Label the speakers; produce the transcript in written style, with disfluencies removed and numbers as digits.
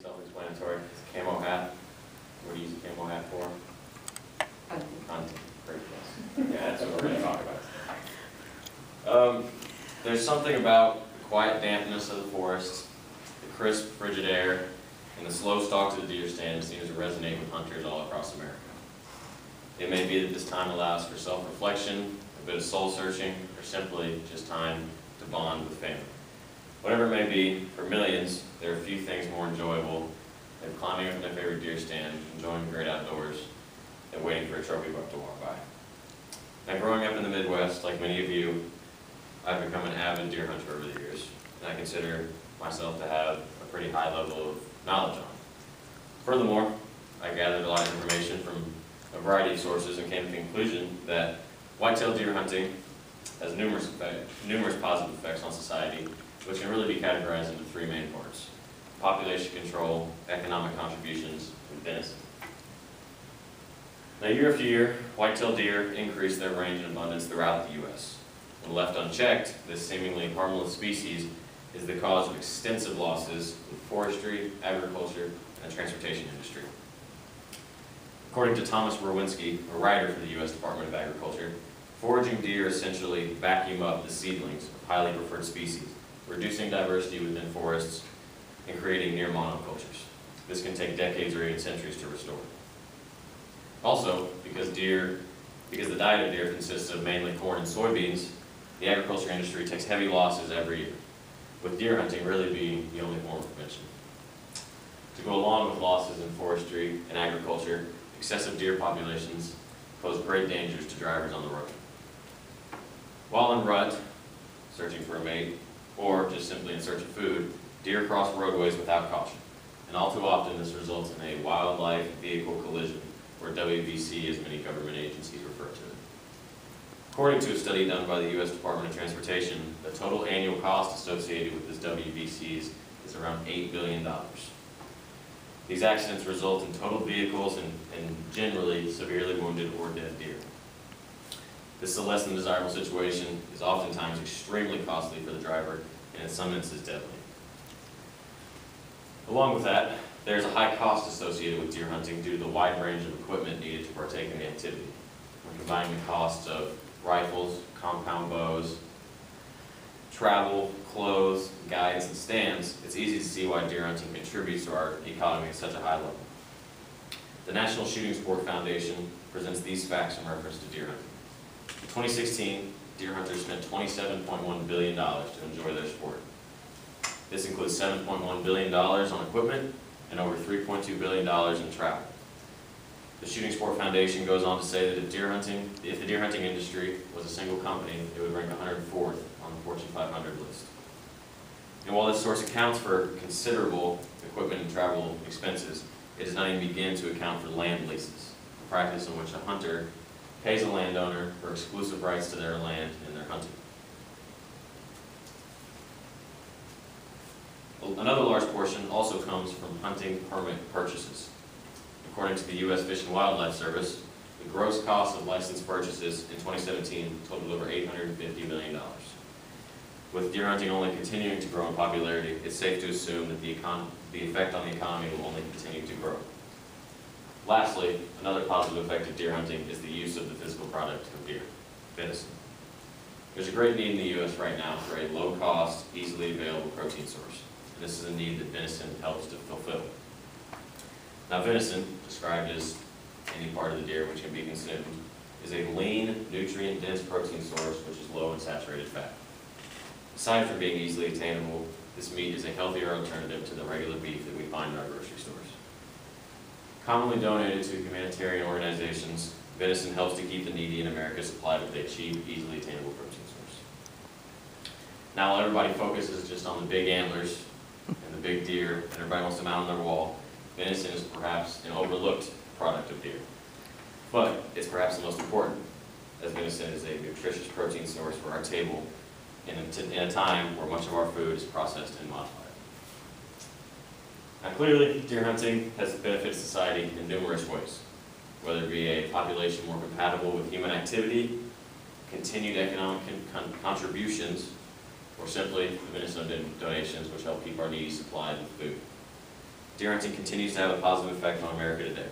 Speaker 1: Self-explanatory. Camo hat. What do you use a camo hat for? Hunting. Great guess. Yeah, that's what we're going to talk about. There's something about the quiet dampness of the forest, the crisp, frigid air, and the slow stalks of the deer stand that seems to resonate with hunters all across America. It may be that this time allows for self-reflection, a bit of soul-searching, or simply just time to bond with family. Whatever it may be, for millions, there are few things more enjoyable than climbing up in their favorite deer stand, enjoying the great outdoors, and waiting for a trophy buck to walk by. Now, growing up in the Midwest, like many of you, I've become an avid deer hunter over the years, and I consider myself to have a pretty high level of knowledge on it. Furthermore, I gathered a lot of information from a variety of sources and came to the conclusion that whitetail deer hunting has numerous positive effects on society, which can really be categorized into three main parts: population control, economic contributions, and venison. Now, year after year, whitetail deer increase their range and abundance throughout the U.S. When left unchecked, this seemingly harmless species is the cause of extensive losses in forestry, agriculture, and the transportation industry. According to Thomas Rowinski, a writer for the U.S. Department of Agriculture, foraging deer essentially vacuum up the seedlings of highly preferred species, reducing diversity within forests and creating near monocultures. This can take decades or even centuries to restore. Also, because the diet of deer consists of mainly corn and soybeans, the agriculture industry takes heavy losses every year, with deer hunting really being the only form of prevention. To go along with losses in forestry and agriculture, excessive deer populations pose great dangers to drivers on the road. While en route, searching for a mate, or just simply in search of food, deer cross roadways without caution. And all too often this results in a wildlife vehicle collision, or WVC as many government agencies refer to it. According to a study done by the U.S. Department of Transportation, the total annual cost associated with this WVCs is around $8 billion. These accidents result in totaled vehicles and generally severely wounded or dead deer. This is a less than desirable situation, is oftentimes extremely costly for the driver, and in some instances deadly. Along with that, there's a high cost associated with deer hunting due to the wide range of equipment needed to partake in the activity. When combining the costs of rifles, compound bows, travel, clothes, guides, and stands, it's easy to see why deer hunting contributes to our economy at such a high level. The National Shooting Sport Foundation presents these facts in reference to deer hunting. In 2016, deer hunters spent $27.1 billion to enjoy their sport. This includes $7.1 billion on equipment and over $3.2 billion in travel. The Shooting Sport Foundation goes on to say that if the deer hunting industry was a single company, it would rank 104th on the Fortune 500 list. And while this source accounts for considerable equipment and travel expenses, it does not even begin to account for land leases, a practice in which a hunter pays a landowner for exclusive rights to their land and their hunting. Another large portion also comes from hunting permit purchases. According to the U.S. Fish and Wildlife Service, the gross cost of license purchases in 2017 totaled over $850 million. With deer hunting only continuing to grow in popularity, it's safe to assume that the effect on the economy will only continue to grow. Lastly, another positive effect of deer hunting is the use of the physical product of deer, venison. There's a great need in the U.S. right now for a low-cost, easily available protein source, and this is a need that venison helps to fulfill. Now, venison, described as any part of the deer which can be consumed, is a lean, nutrient-dense protein source which is low in saturated fat. Aside from being easily attainable, this meat is a healthier alternative to the regular beef that we find in our grocery stores. Commonly donated to humanitarian organizations, venison helps to keep the needy in America supplied with a cheap, easily attainable protein source. Now, while everybody focuses just on the big antlers and the big deer, and everybody wants to mount on their wall, venison is perhaps an overlooked product of deer. But it's perhaps the most important, as venison is a nutritious protein source for our table in a time where much of our food is processed and modified. Now, clearly, deer hunting has benefited society in numerous ways, whether it be a population more compatible with human activity, continued economic contributions, or simply the venison donations which help keep our needy supplied with food. Deer hunting continues to have a positive effect on America today.